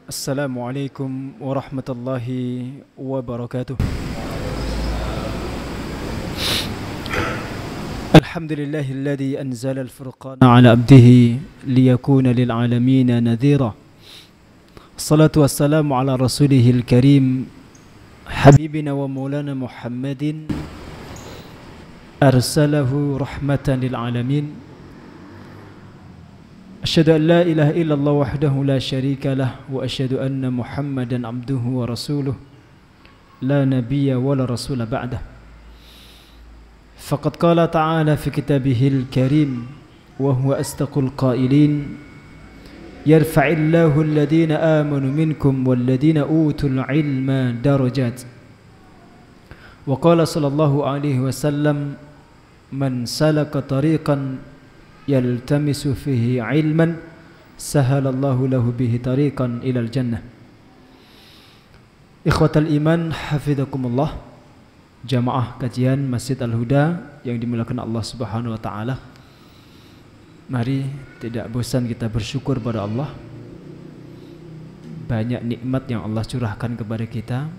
Assalamualaikum warahmatullahi wabarakatuh. Alhamdulillahilladzi anzala al-furqana ala abdihi liyakuna lil alamin nadhira. Salatu wassalamu ala rasulihil karim habibina wa maulana Muhammadin arsalahu rahmatan lil alamin. Asyhadu an la ilaha illallah wahdahu la syarika lah wa asyhadu anna Muhammadan abduhu wa rasuluh la nabiyya wa la rasula ba'dah. Faqad qala ta'ala fi kitabihil karim wa huwa asdaqul qailin yarfa'illahu alladhina amanu minkum walladhina utul ilma darajat. Wa qala sallallahu alaihi wasallam man salaka tariqan yaltamisu fihi ilman sahalallahu lahu bihi tariqan ilal jannah. Ikhwatal iman hafizakumullah, jamaah kajian Masjid Al-Huda yang dimuliakan Allah Subhanahu wa taala. Mari tidak bosan kita bersyukur pada Allah. Banyak nikmat yang Allah curahkan kepada kita,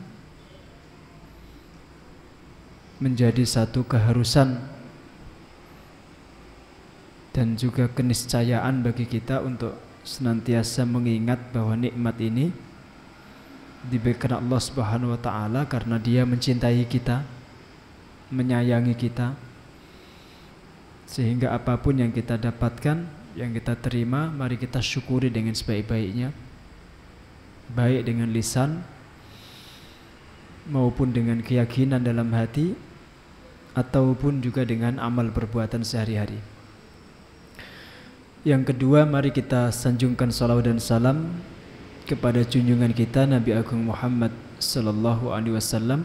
menjadi satu keharusan dan juga keniscayaan bagi kita untuk senantiasa mengingat bahwa nikmat ini diberikan Allah Subhanahu wa taala karena Dia mencintai kita, menyayangi kita, sehingga apapun yang kita dapatkan, yang kita terima, mari kita syukuri dengan sebaik-baiknya, baik dengan lisan maupun dengan keyakinan dalam hati ataupun juga dengan amal perbuatan sehari-hari. Yang kedua, mari kita sanjungkan salawat dan salam kepada junjungan kita Nabi Agung Muhammad sallallahu alaihi wasallam,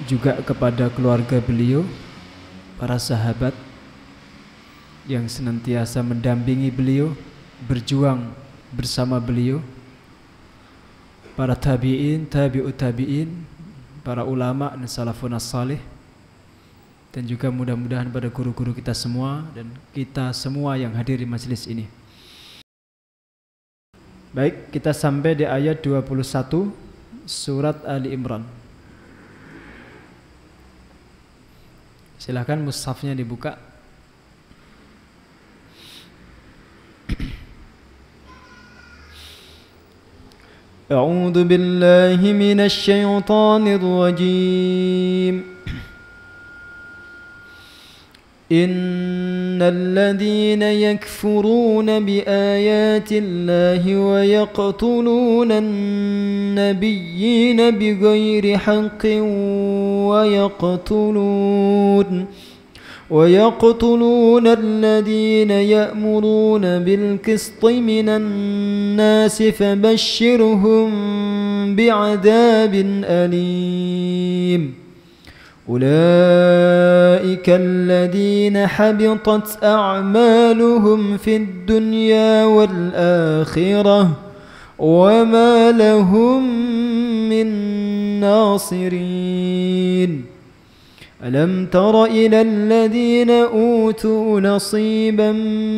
juga kepada keluarga beliau, para sahabat yang senantiasa mendampingi beliau, berjuang bersama beliau, para tabi'in, tabi'ut tabi'in, para ulama dan salafun as-salih, dan juga mudah-mudahan pada guru-guru kita semua dan kita semua yang hadir di majelis ini. Baik, kita sampai di ayat 21 surat Ali Imran. Silakan mushafnya dibuka. A'udzu billahi minasy syaithanir rajim. إن الذين يكفرون بآيات الله ويقتلون النبيين بغير حق ويقتلون الذين يأمرون بالقسط من الناس فبشرهم بعذاب أليم. أولئك الذين حبطت أعمالهم في الدنيا والآخرة وما لهم من ناصرين. ألم تر إلى الذين أوتوا نصيبا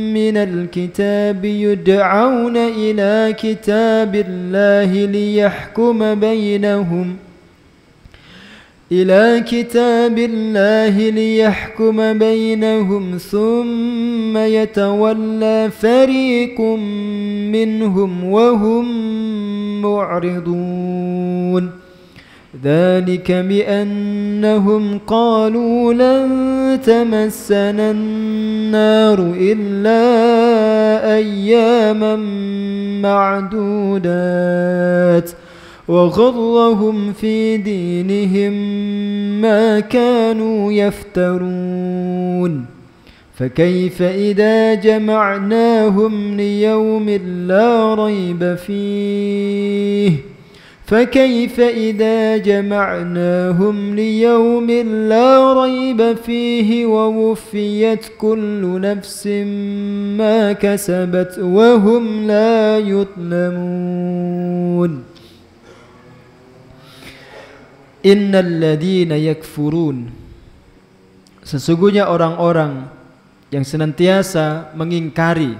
من الكتاب يدعون إلى كتاب الله ليحكم بينهم ثم يتولى فريق منهم وهم معرضون. ذلك بأنهم قالوا لن تمسنا النار إلا أياما معدودات وغرهم في دينهم ما كانوا يفترون. فكيف إذا جمعناهم ليوم لا ريب فيه ووفيت كل نفس ما كسبت وهم لا يظلمون. Innal ladzina yakfurun, sesungguhnya orang-orang yang senantiasa mengingkari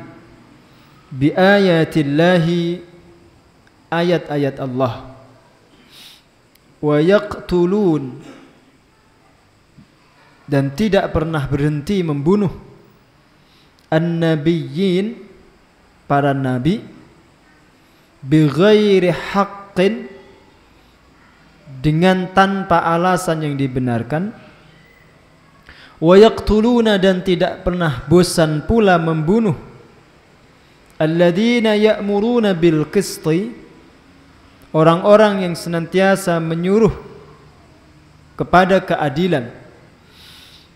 bi ayatillahi, ayat-ayat Allah. Wa yaqtulun, dan tidak pernah berhenti membunuh an-nabiyyin, para nabi, bighairi haqqin, dengan tanpa alasan yang dibenarkan. Wa yaqtuluna, dan tidak pernah bosan pula membunuh alladzina ya'muruna bil qisti, orang-orang yang senantiasa menyuruh kepada keadilan,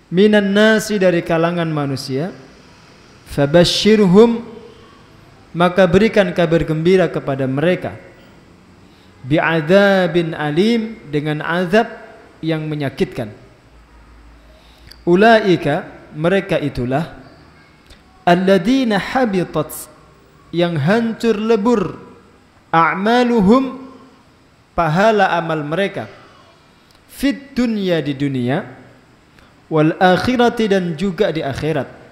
minan nasi, dari kalangan manusia. Fabashshirhum, maka berikan kabar gembira kepada mereka, bi'adzabin alim, dengan azab yang menyakitkan. Ulaika, mereka itulah, alladzina habitat, yang hancur lebur, a'maluhum, pahala amal mereka, fit dunya, di dunia, wal akhirati, dan juga di akhirat.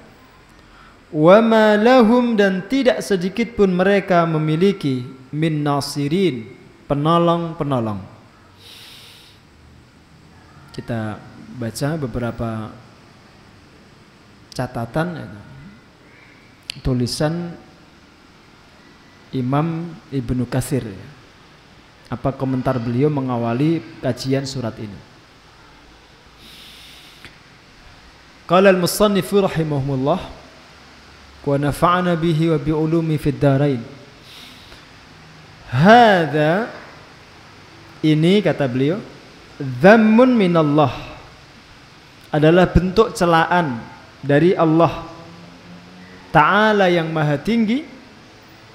Wa ma lahum, dan tidak sedikit pun mereka memiliki, min nasirin, penolong-penolong. Kita baca beberapa catatan tulisan Imam Ibnu Katsir. Apa komentar beliau mengawali kajian surat ini? Qala al-musannif rahimahullah wa nafa'ana bihi wa bi ulumi fid dharain. Hadza, ini kata beliau, dzammun minallah, adalah bentuk celaan dari Allah Ta'ala yang maha tinggi,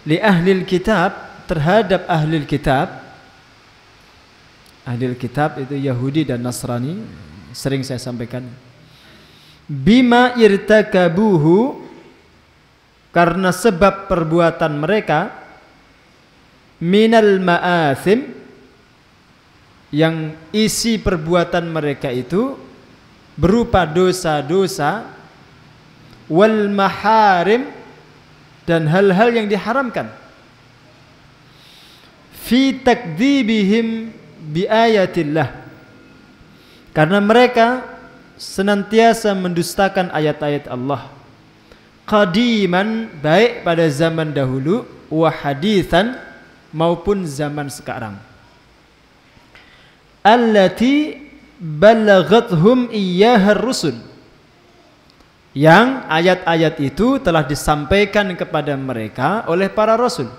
li ahlil kitab, terhadap ahlil kitab. Ahlil kitab itu Yahudi dan Nasrani, sering saya sampaikan. Bima irtakabuhu, karena sebab perbuatan mereka, minal ma'athim, yang isi perbuatan mereka itu berupa dosa-dosa, wal maharim, dan hal-hal yang diharamkan, fi takdzibihim bi ayatillah, karena mereka senantiasa mendustakan ayat-ayat Allah, qadiman, baik pada zaman dahulu, wa haditsan, maupun zaman sekarang. Allati balaghathum iyyaha rusul, yang ayat-ayat itu telah disampaikan kepada mereka oleh para rasul.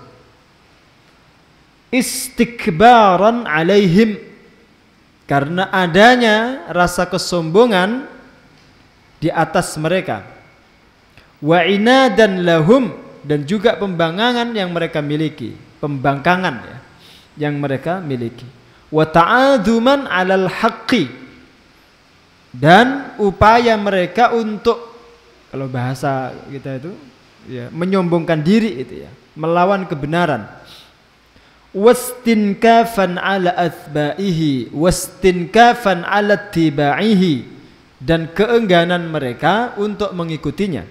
Istikbaran alaihim, karena adanya rasa kesombongan di atas mereka. Wa inadan lahum, dan juga pembangkangan yang mereka miliki, pembangkangan ya, yang mereka miliki. Wa ta'adzuman 'alal haqqi, dan upaya mereka untuk, kalau bahasa kita itu ya, menyombongkan diri itu ya, melawan kebenaran. Wastinkafan 'ala athba'ihi, wastinkafan 'ala tibaihi, dan keengganan mereka untuk mengikutinya.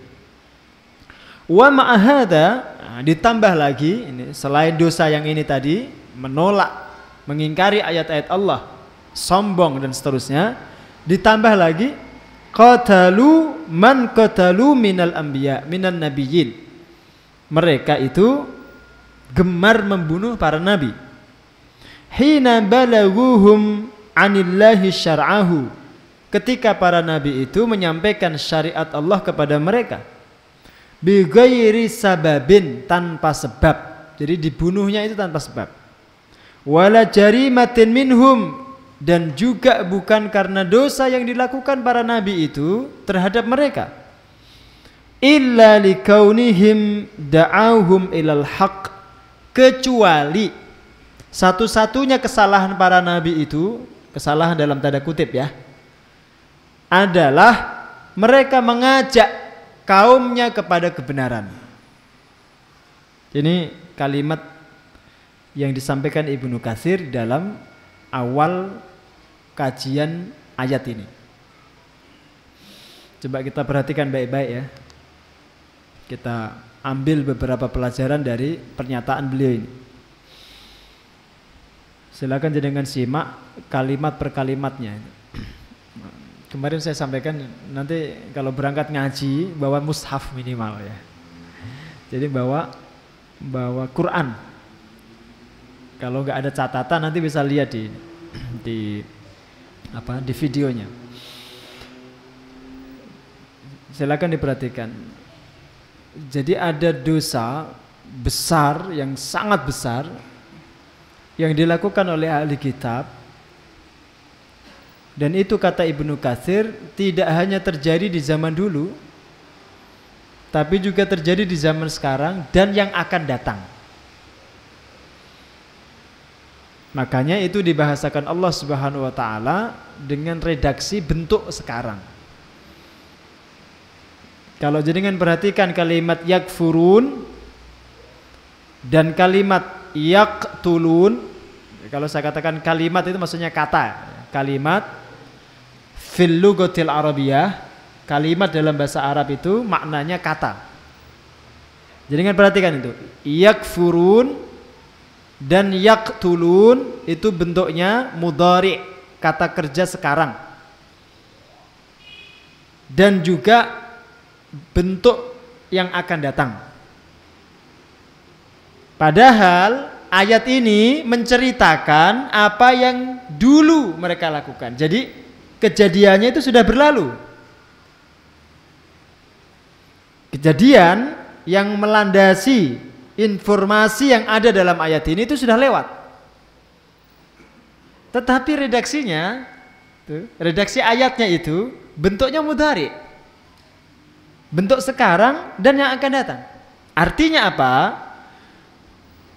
Wa ma'ahada, ditambah lagi ini, selain dosa yang ini tadi, menolak, mengingkari ayat-ayat Allah, sombong dan seterusnya, ditambah lagi qatalu man qatalu minal anbiya minan nabiyyin, mereka itu gemar membunuh para nabi. Hina balaghuhum anillahi syar'ahu, ketika para nabi itu menyampaikan syariat Allah kepada mereka, bi ghairi sababin, tanpa sebab, jadi dibunuhnya itu tanpa sebab. Wala jarimatin minhum, dan juga bukan karena dosa yang dilakukan para nabi itu terhadap mereka. Illa likaunihim da'auhum ilal haq, kecuali satu-satunya kesalahan para nabi itu, kesalahan dalam tanda kutip ya, adalah mereka mengajak kaumnya kepada kebenaran. Ini kalimat yang disampaikan Ibnu Katsir dalam awal kajian ayat ini. Coba kita perhatikan baik-baik ya. Kita ambil beberapa pelajaran dari pernyataan beliau ini. Silakan jenengan simak kalimat per kalimatnya. Kemarin saya sampaikan nanti kalau berangkat ngaji bawa mushaf minimal ya. Jadi bawa Quran. Kalau nggak ada catatan nanti bisa lihat di videonya. Silakan diperhatikan. Jadi ada dosa besar yang sangat besar yang dilakukan oleh ahli kitab, dan itu kata Ibnu Katsir tidak hanya terjadi di zaman dulu tapi juga terjadi di zaman sekarang dan yang akan datang. Makanya itu dibahasakan Allah Subhanahu wa taala dengan redaksi bentuk sekarang. Kalau jenengan perhatikan kalimat yakfurun dan kalimat yaqtulun, kalau saya katakan kalimat itu maksudnya kata. Kalimat fil lughatil arabiyah, kalimat dalam bahasa Arab itu maknanya kata. Jadi perhatikan itu. Yakfurun dan yaqtulun itu bentuknya mudhari, kata kerja sekarang. Dan juga bentuk yang akan datang. Padahal ayat ini menceritakan apa yang dulu mereka lakukan. Jadi kejadiannya itu sudah berlalu. Kejadian yang melandasi informasi yang ada dalam ayat ini itu sudah lewat. Tetapi redaksi ayatnya itu bentuknya mudhari. Bentuk sekarang dan yang akan datang. Artinya apa?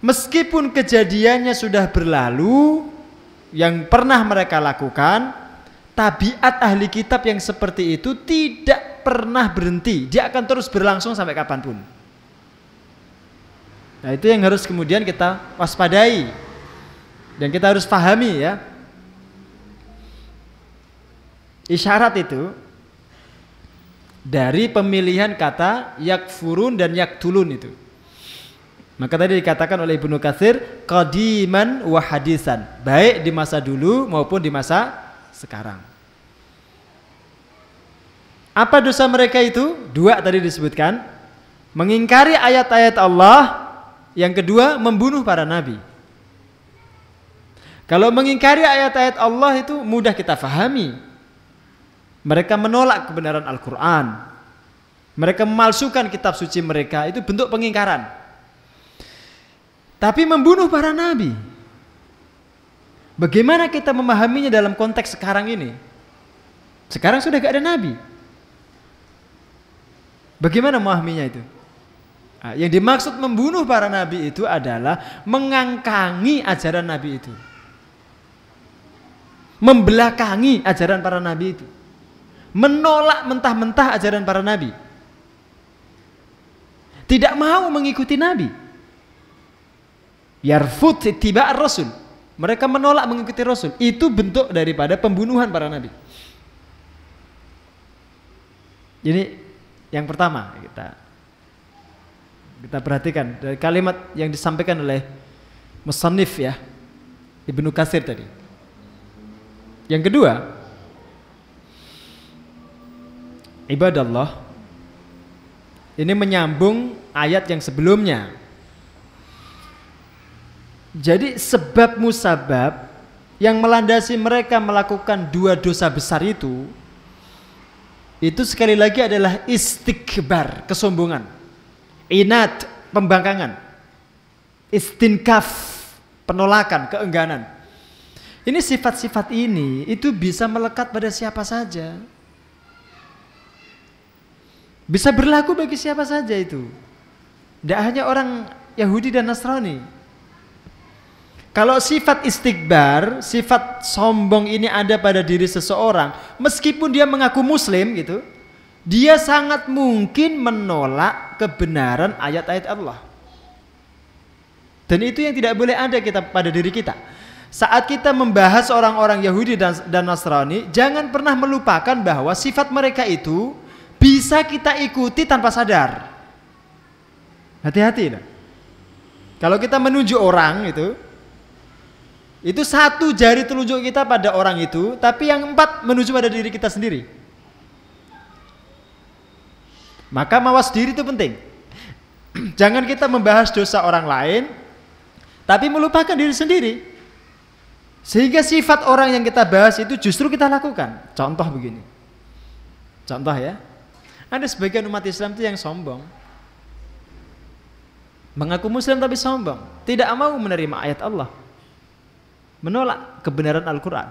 Meskipun kejadiannya sudah berlalu, yang pernah mereka lakukan, tabiat ahli kitab yang seperti itu tidak pernah berhenti. Dia akan terus berlangsung sampai kapanpun. Nah, itu yang harus kemudian kita waspadai dan kita harus pahami ya. Isyarat itu dari pemilihan kata yakfurun dan yaktulun itu. Maka tadi dikatakan oleh Ibnu Katsir qadiman wa hadisan, baik di masa dulu maupun di masa sekarang. Apa dosa mereka itu? Dua tadi disebutkan, mengingkari ayat-ayat Allah, yang kedua membunuh para nabi. Kalau mengingkari ayat-ayat Allah itu mudah kita fahami. Mereka menolak kebenaran Al-Quran, mereka memalsukan kitab suci mereka, itu bentuk pengingkaran. Tapi membunuh para nabi, bagaimana kita memahaminya dalam konteks sekarang ini? Sekarang sudah gak ada nabi. Bagaimana memahaminya itu? Nah, yang dimaksud membunuh para nabi itu adalah mengangkangi ajaran nabi itu, membelakangi ajaran para nabi itu, menolak mentah-mentah ajaran para nabi, tidak mau mengikuti nabi. Yarfud ittiba' ar-rasul, mereka menolak mengikuti rasul. Itu bentuk daripada pembunuhan para nabi. Ini yang pertama kita perhatikan dari kalimat yang disampaikan oleh musannif ya, Ibnu Katsir tadi. Yang kedua, ibadallah, ini menyambung ayat yang sebelumnya. Jadi sebab musabab yang melandasi mereka melakukan dua dosa besar itu sekali lagi adalah istikbar, kesombongan, inat, pembangkangan, istinkaf, penolakan, keengganan. Ini sifat-sifat ini itu bisa melekat pada siapa saja, bisa berlaku bagi siapa saja itu, tidak hanya orang Yahudi dan Nasrani. Kalau sifat istikbar, sifat sombong ini ada pada diri seseorang, meskipun dia mengaku muslim gitu, dia sangat mungkin menolak kebenaran ayat-ayat Allah. Dan itu yang tidak boleh ada kita pada diri kita. Saat kita membahas orang-orang Yahudi dan Nasrani, jangan pernah melupakan bahwa sifat mereka itu bisa kita ikuti tanpa sadar. Hati-hati. Kalau kita menuju orang itu, Itu satu jari telunjuk kita pada orang itu, tapi yang 4 menuju pada diri kita sendiri. Maka mawas diri itu penting. Jangan kita membahas dosa orang lain, tapi melupakan diri sendiri. Sehingga sifat orang yang kita bahas itu justru kita lakukan. Contoh begini. Contoh ya. Ada sebagian umat Islam itu yang sombong. Mengaku muslim tapi sombong. Tidak mau menerima ayat Allah. Menolak kebenaran Al-Quran.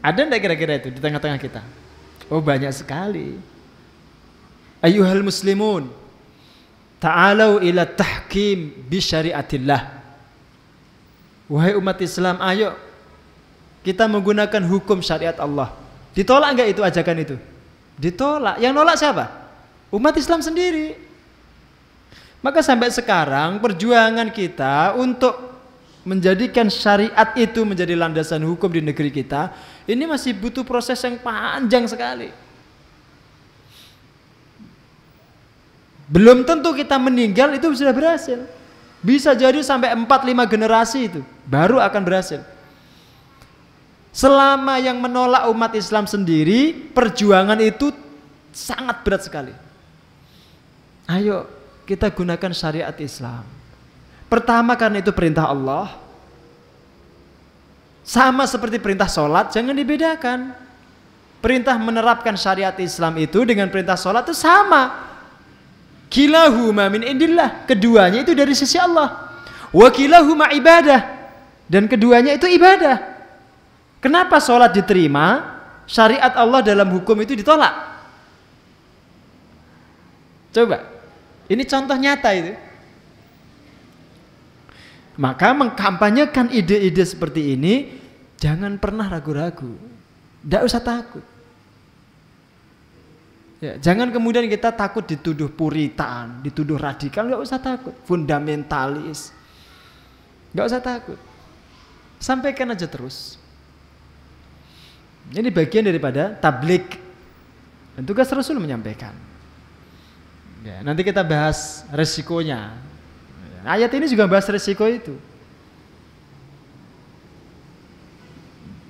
Ada enggak kira-kira itu di tengah-tengah kita? Oh, banyak sekali. Ayyuhal muslimun, ta'alau ila tahkim bi syariatillah. Wahai umat Islam, ayo kita menggunakan hukum syariat Allah. Ditolak enggak itu ajakan itu? Ditolak. Yang nolak siapa? Umat Islam sendiri. Maka sampai sekarang perjuangan kita untuk menjadikan syariat itu menjadi landasan hukum di negeri kita, ini masih butuh proses yang panjang sekali. Belum tentu kita meninggal itu sudah berhasil. Bisa jadi sampai 4-5 generasi itu baru akan berhasil. Selama yang menolak umat Islam sendiri, perjuangan itu sangat berat sekali. Ayo kita gunakan syariat Islam. Pertama, karena itu perintah Allah. Sama seperti perintah sholat, jangan dibedakan. Perintah menerapkan syariat Islam itu dengan perintah sholat itu sama. Kilahuma min indillah, keduanya itu dari sisi Allah. Wa kilahuma ibadah, dan keduanya itu ibadah. Kenapa sholat diterima, syariat Allah dalam hukum itu ditolak? Coba, ini contoh nyata itu. Maka mengkampanyekan ide-ide seperti ini, jangan pernah ragu-ragu. Tidak usah takut. Ya, jangan kemudian kita takut dituduh puritan, dituduh radikal, nggak usah takut. Fundamentalis, nggak usah takut. Sampaikan aja terus. Ini bagian daripada tabligh. Dan tugas Rasul menyampaikan. Ya, nanti kita bahas resikonya. Ayat ini juga bahas resiko itu.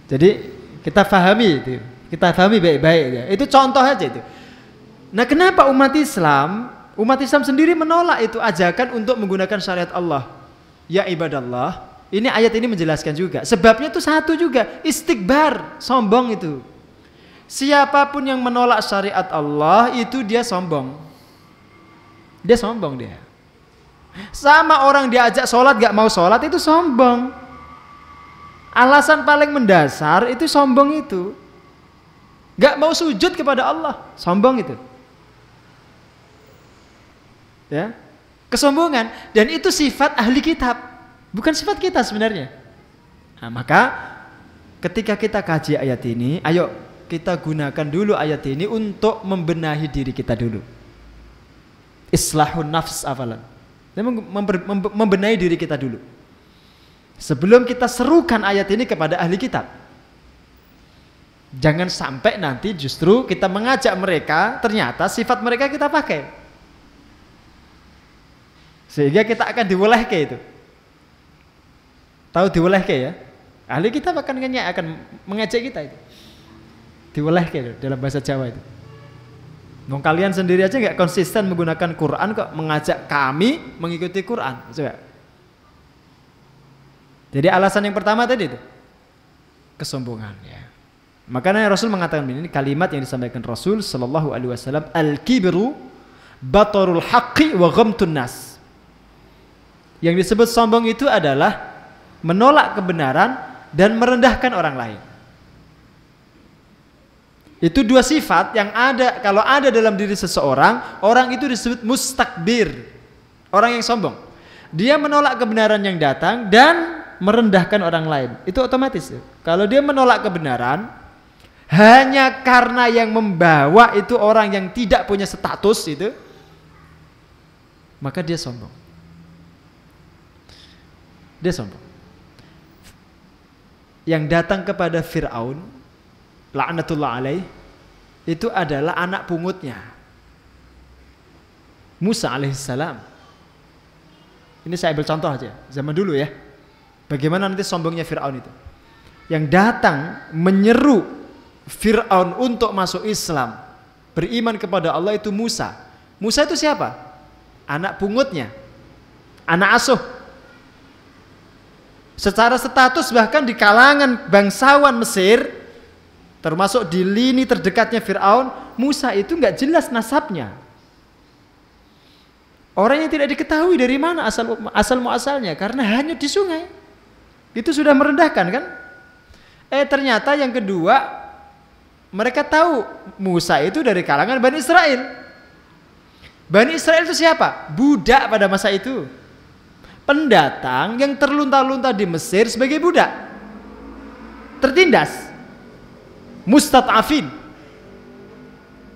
Jadi kita pahami itu, kita pahami baik-baik ya. Itu contoh aja itu. Nah, kenapa umat Islam sendiri menolak itu ajakan untuk menggunakan syariat Allah? Ya ibadallah, ini ayat ini menjelaskan juga. Sebabnya itu satu juga, istikbar, sombong itu. Siapapun yang menolak syariat Allah itu dia sombong. Dia sombong dia. Sama orang diajak sholat gak mau sholat itu sombong. Alasan paling mendasar itu sombong itu. Gak mau sujud kepada Allah, sombong itu. Ya, kesombongan. Dan itu sifat ahli kitab, bukan sifat kita sebenarnya. Nah, maka ketika kita kaji ayat ini, ayo kita gunakan dulu ayat ini untuk membenahi diri kita dulu. Islahun nafs awalan. Membenahi diri kita dulu sebelum kita serukan ayat ini kepada ahli kitab. Jangan sampai nanti justru kita mengajak mereka, ternyata sifat mereka kita pakai, sehingga kita akan diwelehke itu. Tahu diwelehke ya? Ahli kitab akan mengajak kita itu diwelehke dalam bahasa Jawa itu. Kalian sendiri aja nggak konsisten menggunakan Quran kok mengajak kami mengikuti Quran. Coba. Jadi alasan yang pertama tadi itu kesombongan ya. Makanya Rasul mengatakan ini kalimat yang disampaikan Rasul sallallahu alaihi wasallam, al-kibru batarul haqqi wa ghamtun nas. Yang disebut sombong itu adalah menolak kebenaran dan merendahkan orang lain. Itu dua sifat yang ada, kalau ada dalam diri seseorang, orang itu disebut mustakbir, orang yang sombong. Dia menolak kebenaran yang datang dan merendahkan orang lain. Itu otomatis. Kalau dia menolak kebenaran hanya karena yang membawa itu orang yang tidak punya status itu, maka dia sombong. Dia sombong. Yang datang kepada Fir'aun, la'natullah alaih, itu adalah anak pungutnya Musa alaihissalam. Ini saya ambil contoh aja, zaman dulu ya. Bagaimana nanti sombongnya Fir'aun itu. Yang datang menyeru Fir'aun untuk masuk Islam, beriman kepada Allah itu Musa. Musa itu siapa? Anak pungutnya, anak asuh. Secara status bahkan di kalangan bangsawan Mesir, termasuk di lini terdekatnya Fir'aun, Musa itu nggak jelas nasabnya. Orang yang tidak diketahui dari mana asal muasalnya, karena hanyut di sungai. Itu sudah merendahkan kan? Ternyata yang kedua, mereka tahu Musa itu dari kalangan Bani Israel. Bani Israel itu siapa? Budak pada masa itu. Pendatang yang terlunta-lunta di Mesir sebagai budak. Tertindas. Mustad'afin.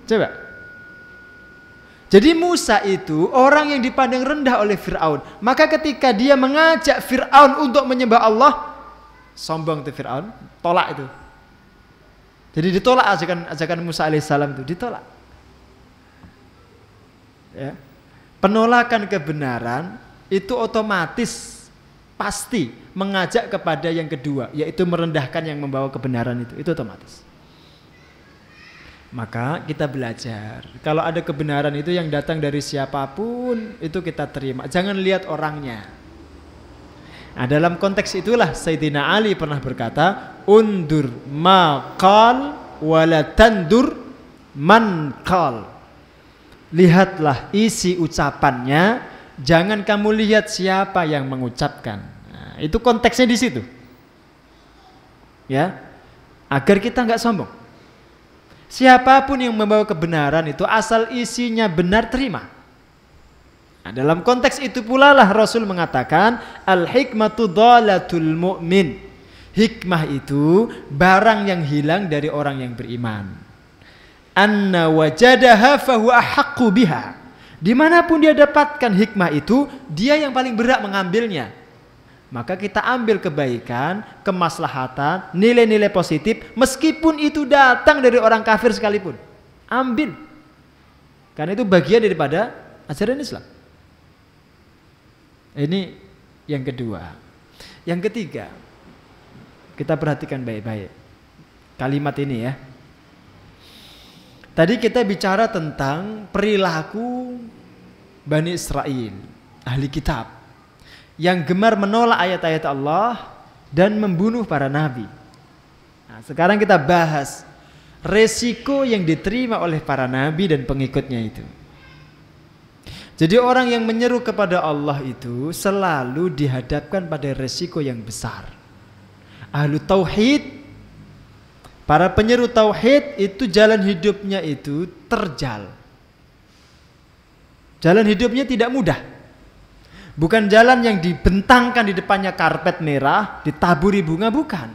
Coba. Jadi Musa itu orang yang dipandang rendah oleh Fir'aun. Maka ketika dia mengajak Fir'aun untuk menyembah Allah, sombong itu Fir'aun, tolak itu. Jadi ditolak ajakan Musa alaihissalam itu, ditolak. Ya. Penolakan kebenaran itu otomatis pasti mengajak kepada yang kedua, yaitu merendahkan yang membawa kebenaran itu otomatis. Maka kita belajar, kalau ada kebenaran itu yang datang dari siapapun, itu kita terima. Jangan lihat orangnya. Nah, dalam konteks itulah Sayyidina Ali pernah berkata, undur ma qal wala tandur man qal. Lihatlah isi ucapannya, jangan kamu lihat siapa yang mengucapkan. Nah, itu konteksnya di situ. Ya. Agar kita enggak sombong. Siapapun yang membawa kebenaran itu asal isinya benar, terima. Nah, dalam konteks itu pula lah Rasul mengatakan al-hikmatu dhalatul mu'min. Hikmah itu barang yang hilang dari orang yang beriman. Anna wajadaha fahuwa ahaqqu biha. Dimanapun dia dapatkan hikmah itu, dia yang paling berhak mengambilnya. Maka kita ambil kebaikan, kemaslahatan, nilai-nilai positif, meskipun itu datang dari orang kafir sekalipun. Ambil. Karena itu bagian daripada ajaran Islam. Ini yang kedua. Yang ketiga, kita perhatikan baik-baik kalimat ini ya. Tadi kita bicara tentang perilaku Bani Israel, ahli kitab, yang gemar menolak ayat-ayat Allah dan membunuh para nabi. Nah, sekarang kita bahas resiko yang diterima oleh para nabi dan pengikutnya itu. Jadi orang yang menyeru kepada Allah itu selalu dihadapkan pada resiko yang besar. Ahlu tauhid, para penyeru tauhid itu jalan hidupnya itu terjal. Jalan hidupnya tidak mudah. Bukan jalan yang dibentangkan di depannya karpet merah, ditaburi bunga, bukan.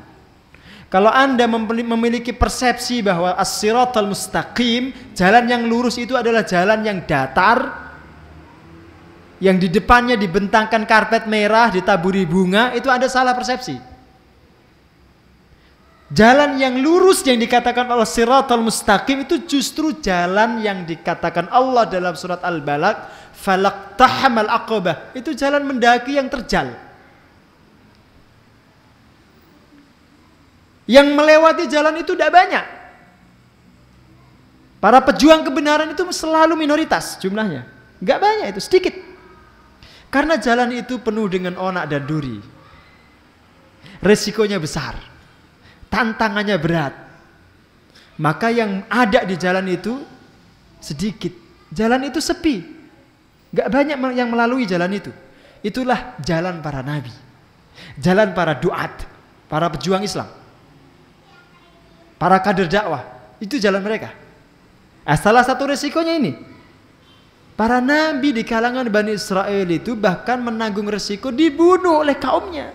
Kalau Anda memiliki persepsi bahwa as-siratal mustaqim, jalan yang lurus itu adalah jalan yang datar, yang di depannya dibentangkan karpet merah, ditaburi bunga, itu Anda salah persepsi. Jalan yang lurus yang dikatakan Allah siratal mustaqim itu justru jalan yang dikatakan Allah dalam surat Al-Balaq, falaqtahamal aqabah, itu jalan mendaki yang terjal. Yang melewati jalan itu tidak banyak. Para pejuang kebenaran itu selalu minoritas jumlahnya. Enggak banyak, itu sedikit. Karena jalan itu penuh dengan onak dan duri. Resikonya besar. Tantangannya berat. Maka yang ada di jalan itu sedikit. Jalan itu sepi. Gak banyak yang melalui jalan itu. Itulah jalan para nabi. Jalan para duat. Para pejuang Islam. Para kader dakwah. Itu jalan mereka. Salah satu resikonya ini. Para nabi di kalangan Bani Israel itu bahkan menanggung resiko dibunuh oleh kaumnya.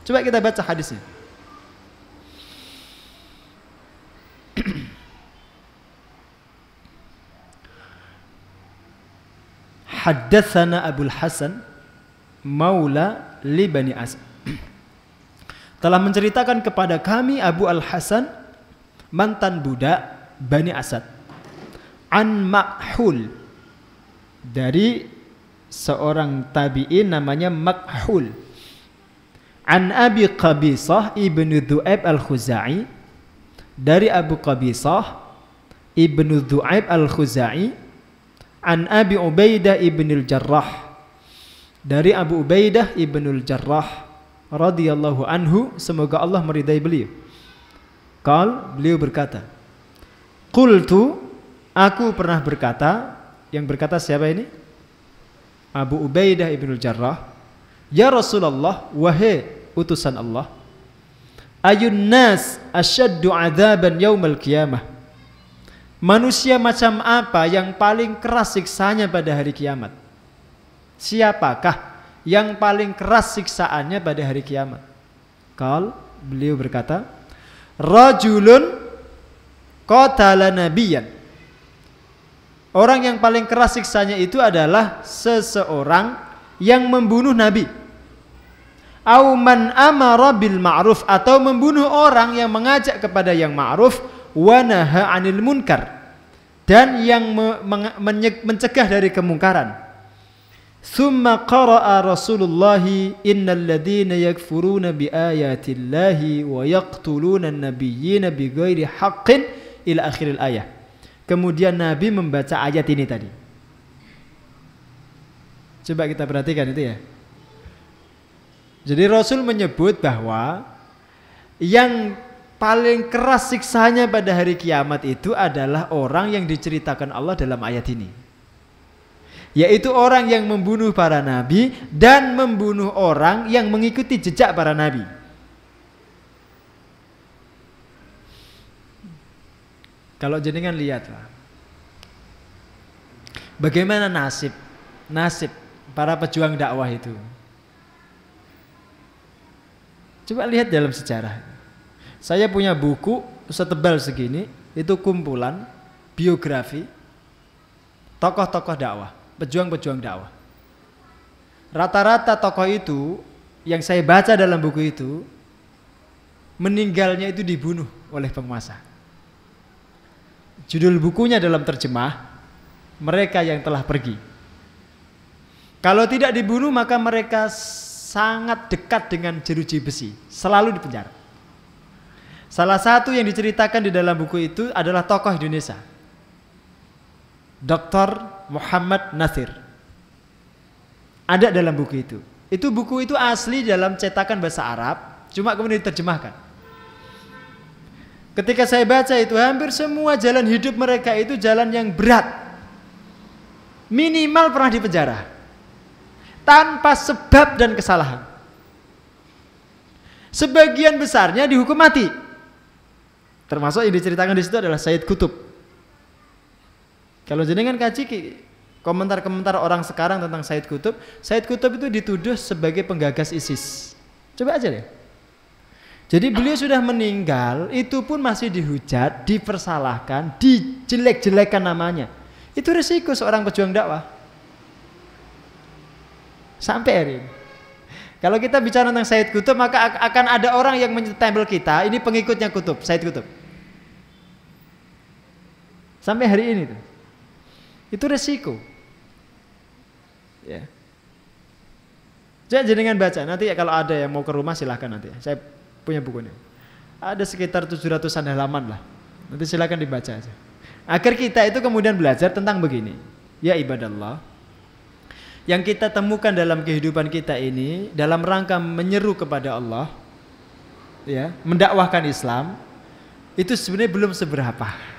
Coba kita baca hadisnya. Haddatsana Abul Hasan Maula li Bani Asad. Telah menceritakan kepada kami Abu Al-Hasan, mantan budak Bani Asad, an Makhul, dari seorang tabi'in namanya Makhul. An Abi Qabisah ibnu Dhu'aib al-Khuzai, dari Abu Qabisah ibnu Dhu'aib al-Khuzai, an Abi Ubaidah ibnul Jarrah, dari Abu Ubaidah ibnul Jarrah radhiyallahu anhu, semoga Allah meridai beliau. Beliau berkata, qultu, aku pernah berkata. Yang berkata siapa ini? Abu Ubaidah ibnul Jarrah. Ya Rasulullah, wahai utusan Allah, ayun nas asyaddu adzaban yaumal qiyamah, manusia macam apa yang paling keras siksanya pada hari kiamat? Siapakah yang paling keras siksaannya pada hari kiamat? Beliau berkata, rajulun qatala nabiyyan, orang yang paling keras siksanya itu adalah seseorang yang membunuh nabi. Au man amara bil ma'ruf, atau membunuh orang yang mengajak kepada yang ma'ruf, wa naha 'anil munkar, dan yang mencegah dari kemungkaran. Tsumma qara'a Rasulullah innal ladzina yakfuruna bi ayatillahi wa yaqtuluna an-nabiyyina bighairi haqqin ila akhiril ayah. Kemudian Nabi membaca ayat ini tadi. Coba kita perhatikan itu ya. Jadi Rasul menyebut bahwa yang paling keras siksanya pada hari kiamat itu adalah orang yang diceritakan Allah dalam ayat ini, yaitu orang yang membunuh para nabi dan membunuh orang yang mengikuti jejak para nabi. Kalau jenengan lihatlah bagaimana nasib para pejuang dakwah itu. Coba lihat dalam sejarah. Saya punya buku setebal segini, itu kumpulan biografi tokoh-tokoh dakwah, pejuang-pejuang dakwah. Rata-rata tokoh itu yang saya baca dalam buku itu, meninggalnya itu dibunuh oleh penguasa. Judul bukunya dalam terjemah, mereka yang telah pergi. Kalau tidak dibunuh maka mereka sangat dekat dengan jeruji besi, selalu di penjara. Salah satu yang diceritakan di dalam buku itu adalah tokoh Indonesia, Dr. Muhammad Nasir. Ada dalam buku itu. Itu buku itu asli dalam cetakan bahasa Arab, cuma kemudian diterjemahkan. Ketika saya baca itu, hampir semua jalan hidup mereka itu jalan yang berat. Minimal pernah di penjara, tanpa sebab dan kesalahan. Sebagian besarnya dihukum mati. Termasuk yang diceritakan di situ adalah Sayyid Qutb. Kalau jenengan kaji komentar-komentar orang sekarang tentang Sayyid Qutb itu dituduh sebagai penggagas ISIS. Coba aja deh. Jadi beliau sudah meninggal, itu pun masih dihujat, dipersalahkan, dijelek-jelekan namanya. Itu risiko seorang pejuang dakwah. Sampai hari ini. Kalau kita bicara tentang Sayyid Qutb, maka akan ada orang yang menstempel kita, ini pengikutnya Sayyid Qutb. Sampai hari ini tuh. Itu resiko. Ya. Jangan baca, nanti ya kalau ada yang mau ke rumah silahkan nanti. Saya punya bukunya. Ada sekitar 700-an halaman lah. Nanti silahkan dibaca aja. Agar kita itu kemudian belajar tentang begini. Ya ibadallah, yang kita temukan dalam kehidupan kita ini dalam rangka menyeru kepada Allah, ya, mendakwahkan Islam, itu sebenarnya belum seberapa.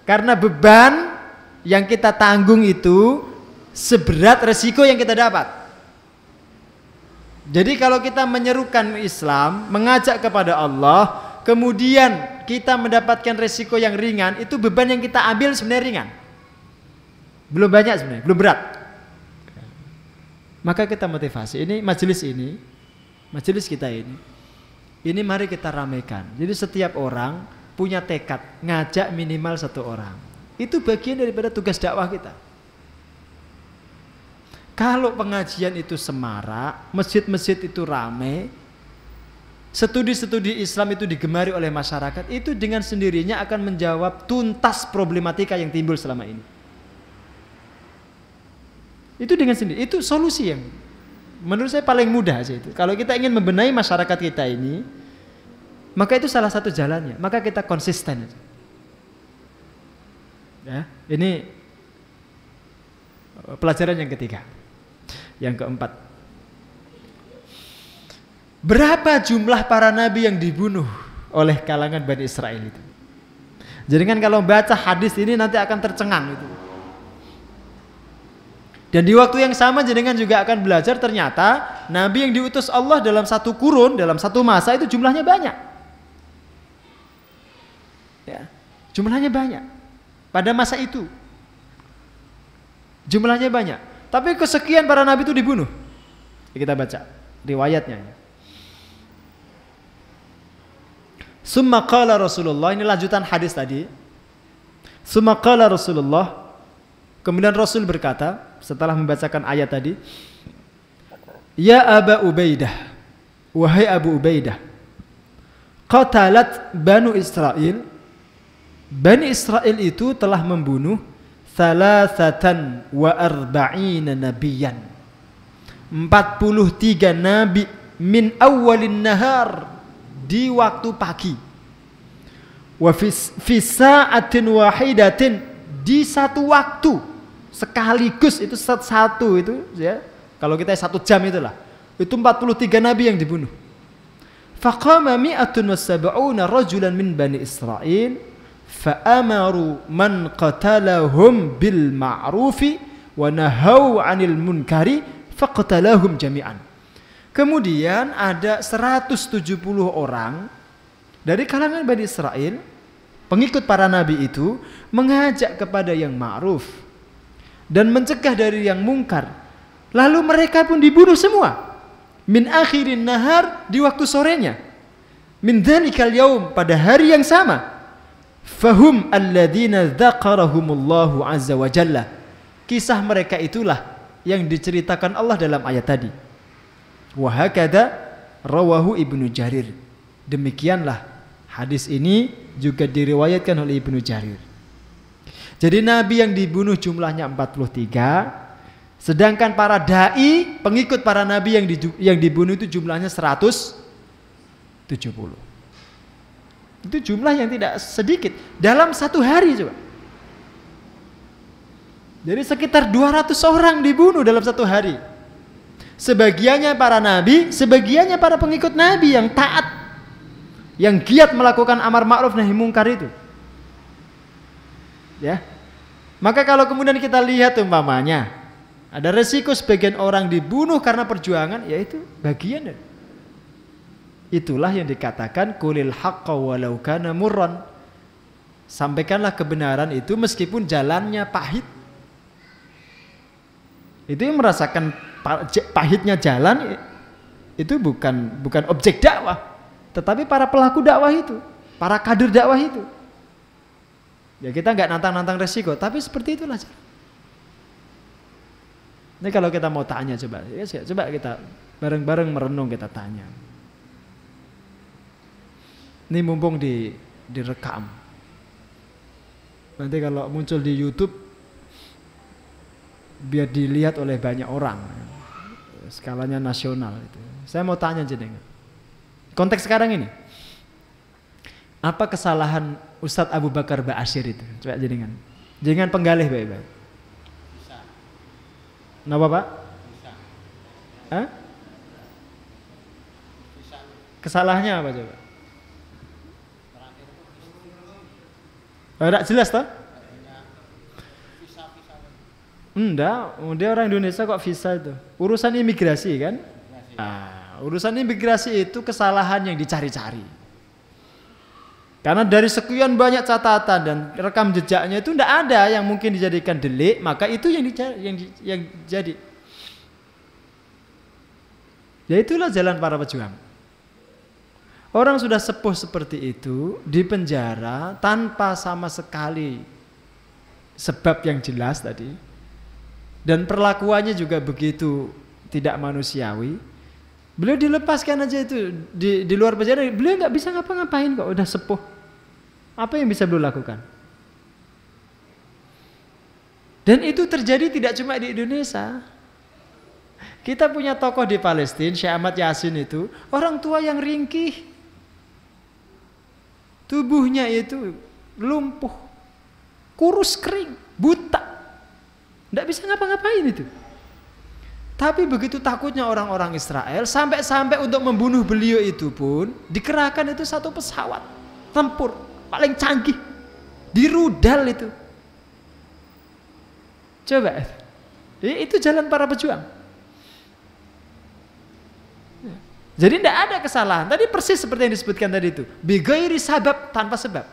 Karena beban yang kita tanggung itu seberat resiko yang kita dapat. Jadi kalau kita menyerukan Islam, mengajak kepada Allah, kemudian kita mendapatkan resiko yang ringan, itu beban yang kita ambil sebenarnya ringan. Belum banyak sebenarnya, belum berat. Maka kita motivasi, majelis kita ini mari kita ramaikan. Jadi setiap orang punya tekad ngajak minimal satu orang. Itu bagian daripada tugas dakwah kita. Kalau pengajian itu semarak, masjid-masjid itu ramai, studi-studi Islam itu digemari oleh masyarakat, itu dengan sendirinya akan menjawab tuntas problematika yang timbul selama ini. Itu dengan sendiri. Itu solusi yang menurut saya paling mudah sih itu. Kalau kita ingin membenahi masyarakat kita ini, maka itu salah satu jalannya. Maka kita konsisten. Ya, ini pelajaran yang ketiga. Yang keempat, berapa jumlah para nabi yang dibunuh oleh kalangan Bani Israel itu? Jadi kan kalau baca hadis ini nanti akan tercengang itu. Dan di waktu yang sama jenengan juga akan belajar ternyata nabi yang diutus Allah dalam satu kurun, dalam satu masa itu jumlahnya banyak. Ya, jumlahnya banyak. Pada masa itu jumlahnya banyak. Tapi kesekian para nabi itu dibunuh. Kita baca riwayatnya. Summa qala Rasulullah, ini lanjutan hadis tadi. Summa qala Rasulullah, kemudian Rasul berkata setelah membacakan ayat tadi, Ya Aba Ubaidah, wahai Abu Ubaidah, qatalat Banu Israel, Bani Israel itu telah membunuh 43 nabiyan, 43 nabi, min awwalin nahar, di waktu pagi, wa fi sa'atin wahidatin, di satu waktu sekaligus, itu satu itu ya, kalau kita 1 jam itulah, itu 43 nabi yang dibunuh. Faqama 170 rajulan min Bani Israel fa'amaru man qatalahum bil ma'rufi wa nahau 'anil munkari faqatalahum jami'an. Kemudian ada 170 orang dari kalangan Bani Israel, pengikut para nabi itu, mengajak kepada yang ma'ruf dan mencegah dari yang mungkar. Lalu mereka pun dibunuh semua. Min akhirin nahar, di waktu sorenya. Min dhalikal yaum, pada hari yang sama. Fahum alladzina dzakarahumullahu azza wa jalla. Kisah mereka itulah yang diceritakan Allah dalam ayat tadi. Wa hakadha rawahu Ibnu Jarir. Demikianlah hadis ini juga diriwayatkan oleh Ibnu Jarir. Jadi nabi yang dibunuh jumlahnya 43, sedangkan para dai, pengikut para nabi yang dibunuh itu jumlahnya 170. Itu jumlah yang tidak sedikit dalam satu hari coba. Jadi sekitar 200 orang dibunuh dalam satu hari. Sebagiannya para nabi, sebagiannya para pengikut nabi yang taat, yang giat melakukan amar ma'ruf nahi mungkar itu. Ya. Maka kalau kemudian kita lihat umpamanya ada resiko sebagian orang dibunuh karena perjuangan, yaitu bagian dari. Itulah yang dikatakan qulil haqqa walau kana murran. Sampaikanlah kebenaran itu meskipun jalannya pahit. Itu yang merasakan pahitnya jalan itu bukan objek dakwah, tetapi para pelaku dakwah itu, para kader dakwah itu. Ya kita nggak nantang-nantang resiko, tapi seperti itulah. Ini kalau kita mau tanya coba kita bareng-bareng merenung, kita tanya. Ini mumpung direkam. Nanti kalau muncul di YouTube biar dilihat oleh banyak orang. Skalanya nasional itu. Saya mau tanya jenengan. Konteks sekarang ini. Apa kesalahan Ustadz Abu Bakar Ba'asyir itu? Coba jenengan. Jenengan penggalih baik-baik. Bisa. Kenapa Pak? Bisa. Hah? Bisa. Kesalahannya apa coba? Tidak jelas toh? Enggak, dia orang Indonesia kok visa itu. Urusan imigrasi kan? Urusan imigrasi itu kesalahan yang dicari-cari. Karena dari sekian banyak catatan dan rekam jejaknya itu tidak ada yang mungkin dijadikan delik, maka itu yang jadi. Ya itulah jalan para pejuang. Orang sudah sepuh seperti itu dipenjara tanpa sama sekali sebab yang jelas tadi, dan perlakuannya juga begitu tidak manusiawi. Beliau dilepaskan aja itu di luar penjara, beliau nggak bisa ngapa-ngapain kok, udah sepuh. Apa yang bisa beliau lakukan? Dan itu terjadi tidak cuma di Indonesia. Kita punya tokoh di Palestina, Syekh Ahmad Yasin itu, orang tua yang ringkih. Tubuhnya itu lumpuh, kurus kering, buta. Tidak bisa ngapa-ngapain itu. Tapi begitu takutnya orang-orang Israel, sampai-sampai untuk membunuh beliau itu pun dikerahkan itu satu pesawat tempur paling canggih di rudal itu. Coba, itu jalan para pejuang. Jadi tidak ada kesalahan. Tadi persis seperti yang disebutkan tadi itu. Bighairi sabab, tanpa sebab.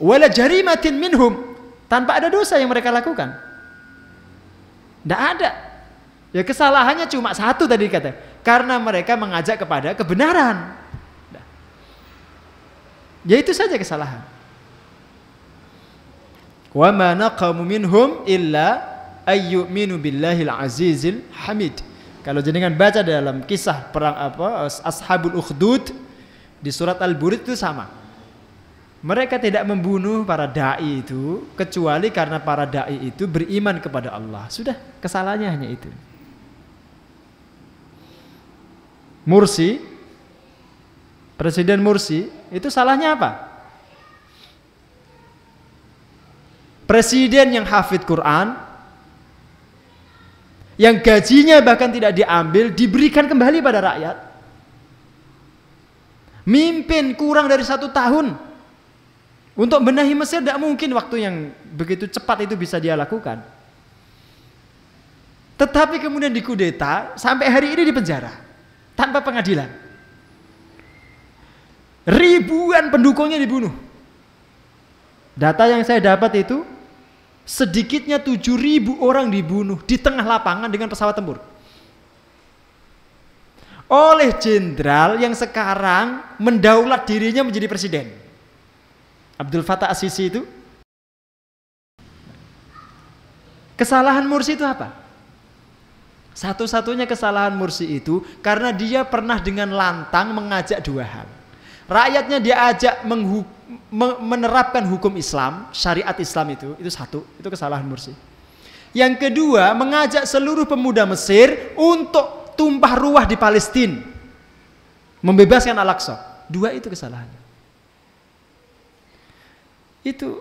Wala jarimatin minhum, tanpa ada dosa yang mereka lakukan. Tidak ada. Ya kesalahannya cuma satu tadi kata. Karena mereka mengajak kepada kebenaran. Ya itu saja kesalahan. Wa ma naqamu minhum illa ayyuminu billahil azizil hamid. Kalau jenengan baca dalam kisah perang Ashabul Ukhdud di surat Al-Burid itu sama. Mereka tidak membunuh para dai itu kecuali karena para dai itu beriman kepada Allah. Sudah, kesalahannya hanya itu. Mursi, Presiden Mursi, itu salahnya apa? Presiden yang hafidh Quran, yang gajinya bahkan tidak diambil, diberikan kembali pada rakyat. Mimpin kurang dari 1 tahun. Untuk benahi Mesir tidak mungkin waktu yang begitu cepat itu bisa dia lakukan. Tetapi kemudian dikudeta, sampai hari ini dipenjara tanpa pengadilan. Ribuan pendukungnya dibunuh. Data yang saya dapat itu sedikitnya 7.000 orang dibunuh di tengah lapangan dengan pesawat tempur oleh jenderal yang sekarang mendaulat dirinya menjadi presiden, Abdul Fattah As-Sisi itu. Kesalahan Mursi itu apa? Satu-satunya kesalahan Mursi itu karena dia pernah dengan lantang mengajak 2 hal. Rakyatnya diajak menerapkan hukum Islam, syariat Islam itu satu, itu kesalahan Mursi. Yang kedua, mengajak seluruh pemuda Mesir untuk tumpah ruah di Palestina, membebaskan Al-Aqsa. 2 itu kesalahannya. Itu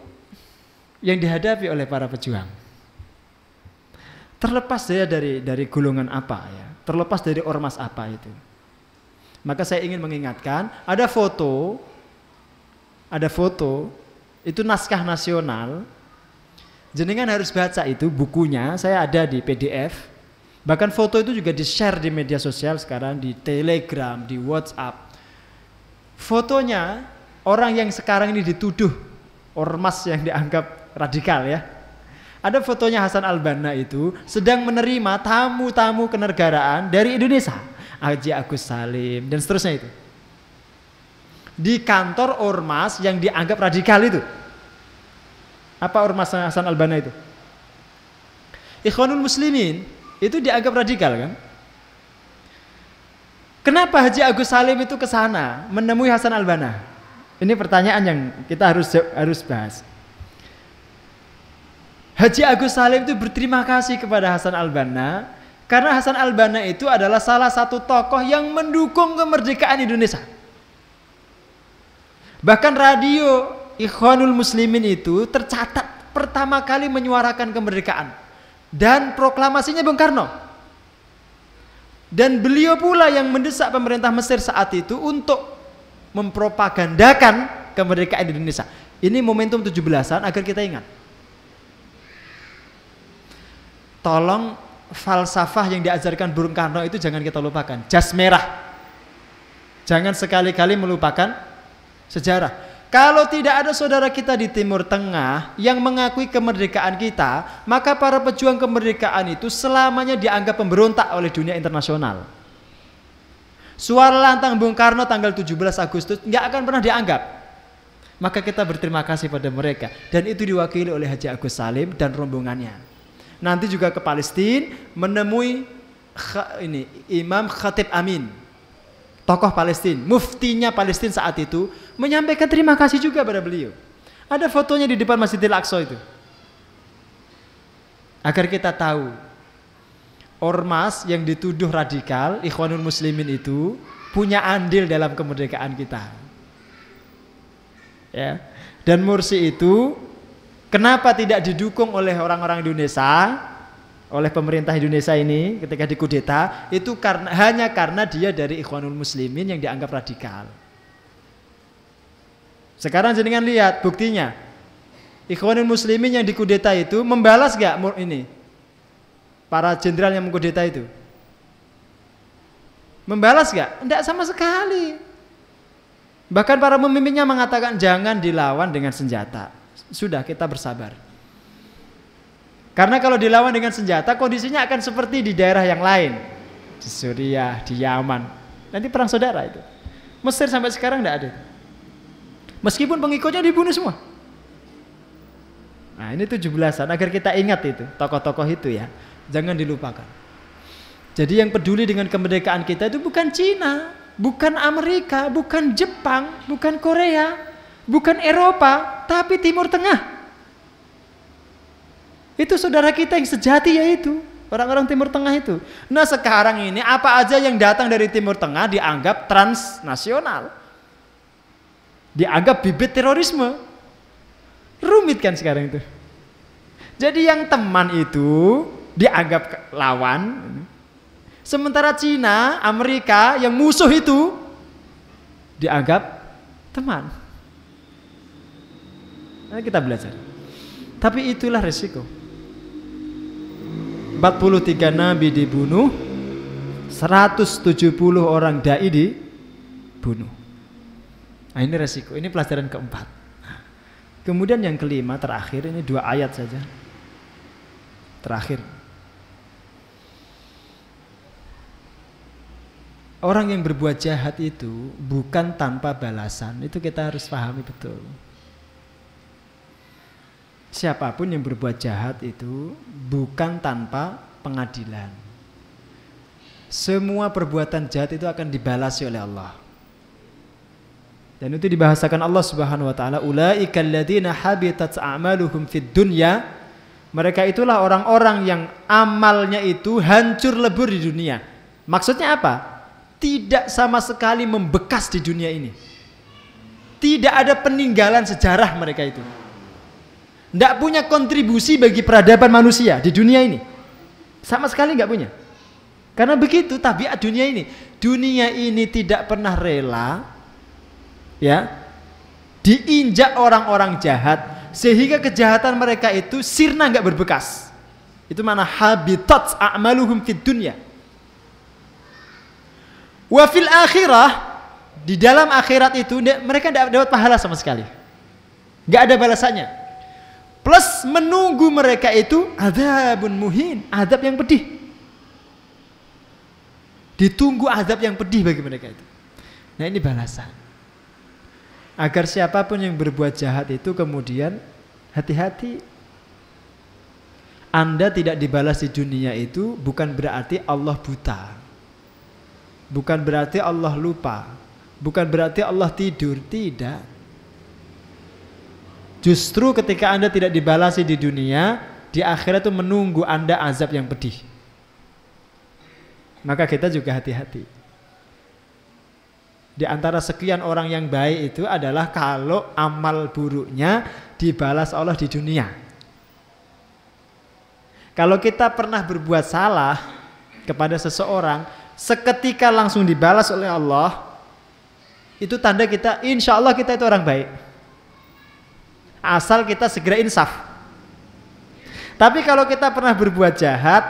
yang dihadapi oleh para pejuang. Terlepas dari golongan apa ya, terlepas dari ormas apa itu. Maka saya ingin mengingatkan, ada foto itu naskah nasional. Jenengan harus baca itu bukunya, saya ada di PDF. Bahkan foto itu juga di-share di media sosial sekarang, di Telegram, di WhatsApp. Fotonya orang yang sekarang ini dituduh ormas yang dianggap radikal ya. Ada fotonya Hasan Al-Banna itu sedang menerima tamu-tamu kenegaraan dari Indonesia. Haji Agus Salim dan seterusnya itu. Di kantor ormas yang dianggap radikal itu. Apa ormas Hasan Al-Banna itu? Ikhwanul Muslimin itu dianggap radikal kan? Kenapa Haji Agus Salim itu ke sana menemui Hasan Al-Banna? Ini pertanyaan yang kita harus bahas. Haji Agus Salim itu berterima kasih kepada Hasan Al-Banna karena Hasan Al-Banna itu adalah salah satu tokoh yang mendukung kemerdekaan Indonesia. Bahkan radio Ikhwanul Muslimin itu tercatat pertama kali menyuarakan kemerdekaan dan proklamasinya Bung Karno. Dan beliau pula yang mendesak pemerintah Mesir saat itu untuk mempropagandakan kemerdekaan Indonesia. Ini momentum 17-an agar kita ingat. Tolong falsafah yang diajarkan Bung Karno itu jangan kita lupakan. Jas merah. Jangan sekali-kali melupakan sejarah. Kalau tidak ada saudara kita di Timur Tengah yang mengakui kemerdekaan kita, maka para pejuang kemerdekaan itu selamanya dianggap pemberontak oleh dunia internasional. Suara lantang Bung Karno tanggal 17 Agustus nggak akan pernah dianggap. Maka kita berterima kasih pada mereka. Dan itu diwakili oleh Haji Agus Salim dan rombongannya. Nanti juga ke Palestina menemui Imam Khatib Amin, tokoh Palestina, muftinya Palestina saat itu, menyampaikan terima kasih juga pada beliau. Ada fotonya di depan Masjidil Aqsa itu. Agar kita tahu, ormas yang dituduh radikal, Ikhwanul Muslimin itu punya andil dalam kemerdekaan kita. Ya. Dan Mursi itu kenapa tidak didukung oleh orang-orang Indonesia, oleh pemerintah Indonesia ini ketika dikudeta, itu hanya karena dia dari Ikhwanul Muslimin yang dianggap radikal. Sekarang jenengan lihat buktinya. Ikhwanul Muslimin yang dikudeta itu membalas gak ini para jenderal yang mengkudeta itu? Membalas gak? Tidak sama sekali. Bahkan para pemimpinnya mengatakan jangan dilawan dengan senjata. Sudah, kita bersabar. Karena kalau dilawan dengan senjata kondisinya akan seperti di daerah yang lain, di Suriah, di Yaman. Nanti perang saudara itu. Mesir sampai sekarang tidak ada. Meskipun pengikutnya dibunuh semua. Nah ini 17-an agar kita ingat itu, tokoh-tokoh itu ya. Jangan dilupakan. Jadi yang peduli dengan kemerdekaan kita itu bukan Cina, bukan Amerika, bukan Jepang, bukan Korea, bukan Eropa, tapi Timur Tengah. Itu saudara kita yang sejati yaitu orang-orang Timur Tengah itu. Nah sekarang ini apa aja yang datang dari Timur Tengah dianggap transnasional, dianggap bibit terorisme. Rumit kan sekarang itu. Jadi yang teman itu dianggap lawan, sementara Cina, Amerika yang musuh itu dianggap teman. Nah, kita belajar. Tapi itulah resiko. 43 nabi dibunuh, 170 orang dai dibunuh. Nah ini resiko, ini pelajaran keempat. Kemudian yang kelima, terakhir, ini 2 ayat saja. Terakhir. Orang yang berbuat jahat itu bukan tanpa balasan. Itu kita harus pahami betul. Siapapun yang berbuat jahat itu bukan tanpa pengadilan. Semua perbuatan jahat itu akan dibalasi oleh Allah. Dan itu dibahasakan Allah Subhanahu wa taala, ulaikal ladzina habitat a'maluhum fid dunya. Mereka itulah orang-orang yang amalnya itu hancur lebur di dunia. Maksudnya apa? Tidak sama sekali membekas di dunia ini. Tidak ada peninggalan sejarah mereka itu. Tidak punya kontribusi bagi peradaban manusia di dunia ini. Sama sekali nggak punya. Karena begitu tabiat dunia ini. Dunia ini tidak pernah rela ya diinjak orang-orang jahat sehingga kejahatan mereka itu sirna nggak berbekas. Itu mana habitat a'maluhum fid dunya. Wa fil akhirah, di dalam akhirat itu mereka tidak dapat pahala sama sekali. Nggak ada balasannya. Plus menunggu mereka itu adzabun muhin, azab yang pedih. Ditunggu azab yang pedih bagi mereka itu. Nah ini balasan. Agar siapapun yang berbuat jahat itu kemudian hati-hati. Anda tidak dibalas di dunia itu bukan berarti Allah buta. Bukan berarti Allah lupa. Bukan berarti Allah tidur. Tidak. Justru ketika Anda tidak dibalasi di dunia, di akhirat itu menunggu Anda azab yang pedih. Maka kita juga hati-hati. Di antara sekian orang yang baik itu adalah kalau amal buruknya dibalas Allah di dunia. Kalau kita pernah berbuat salah kepada seseorang, seketika langsung dibalas oleh Allah, itu tanda kita, insya Allah kita itu orang baik. Asal kita segera insaf. Tapi kalau kita pernah berbuat jahat,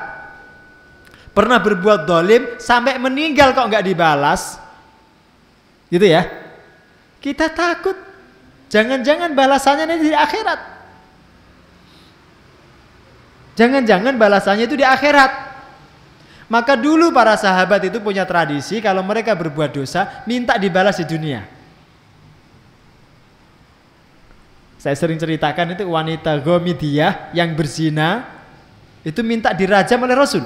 pernah berbuat dolim, sampai meninggal kok nggak dibalas, gitu ya, kita takut jangan-jangan balasannya nanti di akhirat. Jangan-jangan balasannya itu di akhirat. Maka dulu para sahabat itu punya tradisi kalau mereka berbuat dosa minta dibalas di dunia. Saya sering ceritakan itu wanita Ghamidiyah yang berzina itu minta dirajam oleh Rasul.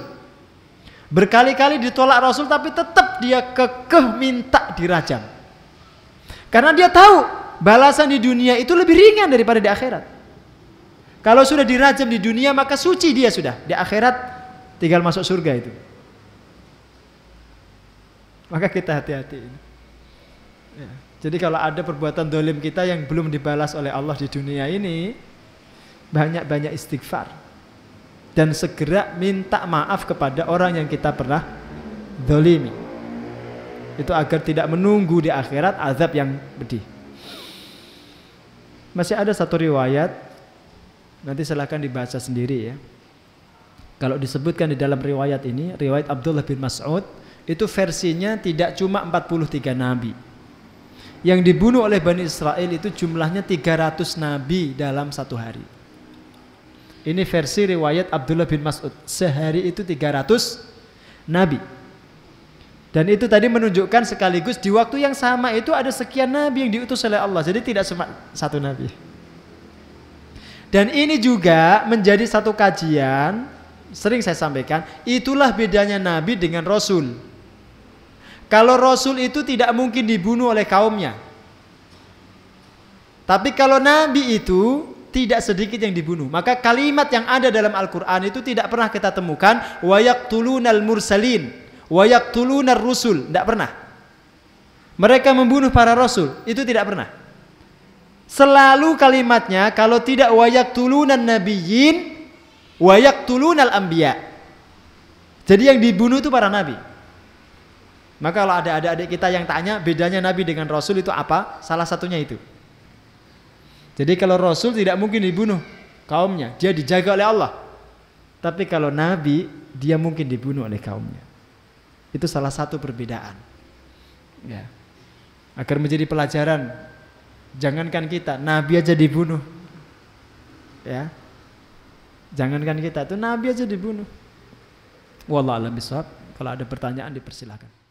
Berkali-kali ditolak Rasul tapi tetap dia kekeh minta dirajam. Karena dia tahu balasan di dunia itu lebih ringan daripada di akhirat. Kalau sudah dirajam di dunia maka suci dia sudah. Di akhirat tinggal masuk surga itu. Maka kita hati-hati. Ya. Jadi kalau ada perbuatan dolim kita yang belum dibalas oleh Allah di dunia ini, banyak-banyak istighfar. Dan segera minta maaf kepada orang yang kita pernah dolimi. Itu agar tidak menunggu di akhirat azab yang pedih. Masih ada satu riwayat, nanti silahkan dibaca sendiri ya. Kalau disebutkan di dalam riwayat ini, riwayat Abdullah bin Mas'ud, itu versinya tidak cuma 43 nabi. Yang dibunuh oleh Bani Israel itu jumlahnya 300 nabi dalam satu hari. Ini versi riwayat Abdullah bin Mas'ud. Sehari itu 300 nabi. Dan itu tadi menunjukkan sekaligus di waktu yang sama itu ada sekian nabi yang diutus oleh Allah. Jadi tidak cuma satu nabi. Dan ini juga menjadi satu kajian, sering saya sampaikan, itulah bedanya nabi dengan rasul. Kalau rasul itu tidak mungkin dibunuh oleh kaumnya. Tapi kalau nabi itu tidak sedikit yang dibunuh. Maka kalimat yang ada dalam Al-Quran itu tidak pernah kita temukan wa yaqtulunal mursalin wa yaqtulunar rusul. Tidak pernah. Mereka membunuh para rasul. Itu tidak pernah. Selalu kalimatnya kalau tidak wa yaqtulunan nabiyyin wa yaqtulunal anbiya. Jadi yang dibunuh itu para nabi. Maka kalau ada adik-adik kita yang tanya bedanya nabi dengan rasul itu apa? Salah satunya itu. Jadi kalau rasul tidak mungkin dibunuh kaumnya, dia dijaga oleh Allah. Tapi kalau nabi, dia mungkin dibunuh oleh kaumnya. Itu salah satu perbedaan. Ya. Agar menjadi pelajaran, jangankan kita, nabi aja dibunuh. Ya. Jangankan kita, itu nabi aja dibunuh. Wallahu a'lam bishawab. Kalau ada pertanyaan dipersilakan.